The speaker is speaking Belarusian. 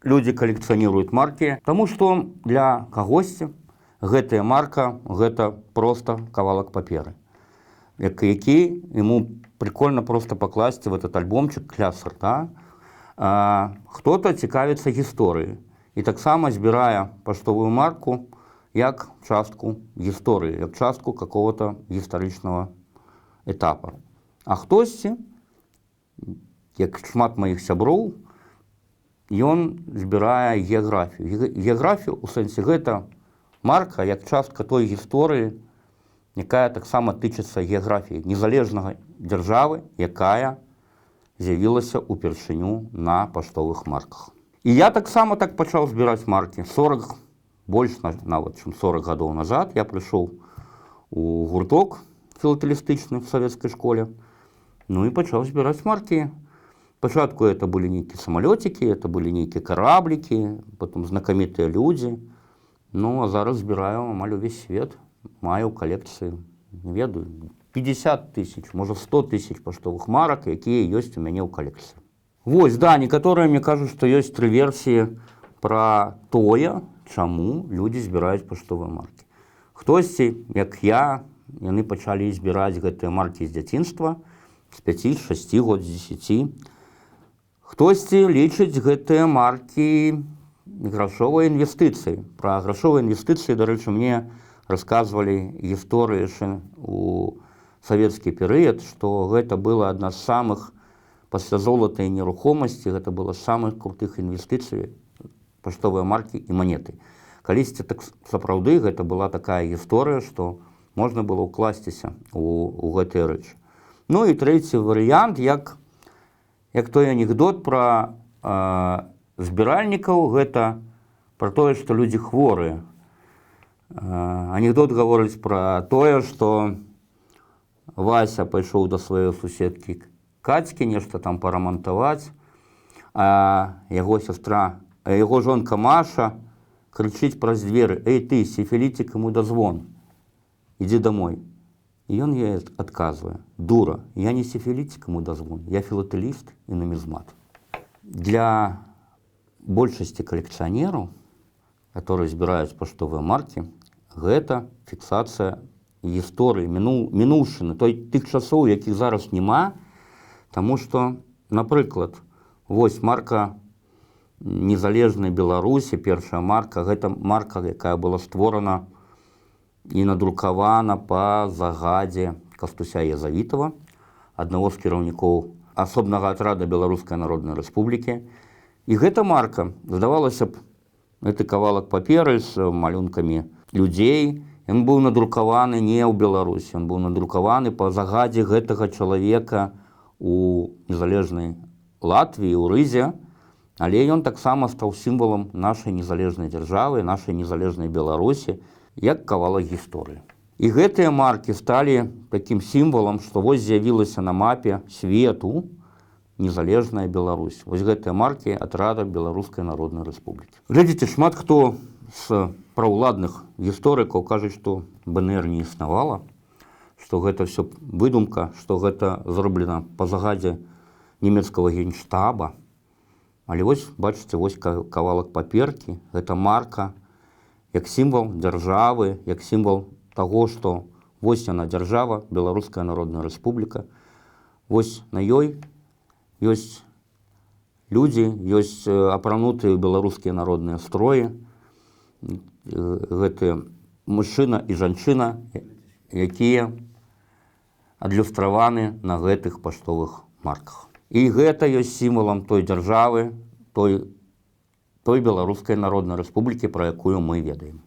люди коллекционируют марки? Потому что для кагосьці гэтая марка гэта просто кавалак паперы, які ему прикольно просто покласти в этот альбомчик для сорта. Кто-то цікавіцца гісторыяй і таксама збірае паштовую марку як частку гісторыі, як частку какого-то гістарычнага этапа. А хтосьці, як шмат маіх сяброў, ён збірае геаграфію. Геаграфію у сэнсе гэта марка як частка той гісторыі, якая таксама тычыцца геаграфіі незалежнага дзяржавы, якая з'явілася ўпершыню на паштовых марках. І я таксама так пачаў збіраць маркі. Больш нават, чым 40 гадоў назад я прыйшоў у гурток філатэлістычны в савецкай школе, ну і пачаў збіраць маркі. Спачатку это былі нейкія самалёцікі, это былі нейкія караблікі, потым знакамітыя людзі. Ну, а зараз збіраю амаль увесь свет. Маю калекцыю, не ведаю, 50 тысяч, можа 100 тысяч паштовых марак, якія ёсць у мяне ў калекцыі. Вось, да, некаторыя мне кажуць, што ёсць 3 версіі пра тое, чаму людзі збіраюць паштовыя маркі. Хтосьці, як я, яны пачалі збіраць гэтыя маркі з дзяцінства, з 5-6 год, з 10. Хтосьці лічыць гэтыя маркі грашовай інвестыцыяй. Пра грашовыя інвестыцыі, дарэчы, мне рассказывали гісторыі у савецкі перыяд, што гэта была адна з самых пасля золата і нерухомасці, гэта была з самых крутых інвестыцый паштовыя маркі і манеты. Калісьці так сапраўды гэта была такая гісторыя, што можна было ўкласціся у гэтыя рэчы. Ну і трэці варыянт, як той анекдот пра збіральнікаў, гэта пра тое, што людзі хворыя. Анекдот гаворыць пра тое, што Вася пайшоў да сваёй суседкі Кацькі нешта там парамантаваць, а яго жонка Маша крычыць праз дзверы: «Эй ты, сифилитик, ему дозвон, иди домой». І ён ей адказвае: «Дура, я не сифилитик, ему дозвон, я філатэліст і нумізмат». Для большасці калекцыянераў, которые збіраюць паштовыя маркі, гэта фіксацыя гісторыі, мінуўшчыны, тых часоў, якіх зараз няма, таму што, напрыклад, вось марка незалежнай Беларусі, першая марка, гэта марка, якая была створана і надрукавана па загадзе Кастуся Язавітава, аднаго з кіраўнікоў асобнага атрада Беларускай Народнай Рэспублікі. І гэта марка, здавалася б, гэты кавалак паперы з малюнкамі людзей, ён быў надрукаваны не ў Беларусі, ён быў надрукаваны па загадзе гэтага чалавека у незалежнай Латвіі, у Рызе, але ён таксама стаў сімвалам нашай незалежнай дзяржавы, нашай незалежнай Беларусі, як кавалак гісторыі. І гэтыя маркі сталі такім сімвалам, што вось з'явілася на мапе свету незалежная Беларусь. Вось гэтыя маркі атрада Беларускай Народнай Рэспублікі. Глядзіце, шмат хто з праўладных гісторыкаў кажуць, што БНР не існавала, што гэта ўсё выдумка, што гэта зроблена па загадзе нямецкага генштаба. Але вось, бачыце, вось кавалак паперкі, гэта марка, як сімвал дзяржавы, як сімвал таго, што вось яна дзяржава, Беларуская Народная Рэспубліка. Вось на ёй ёсць людзі, ёсць апранутыя беларускія народныя строі, гэтыя мужчына і жанчына, якія адлюстраваны на гэтых паштовых марках. І гэта ёсць сімвалам той дзяржавы, той Беларускай Народнай Рэспублікі, пра якую мы ведаем.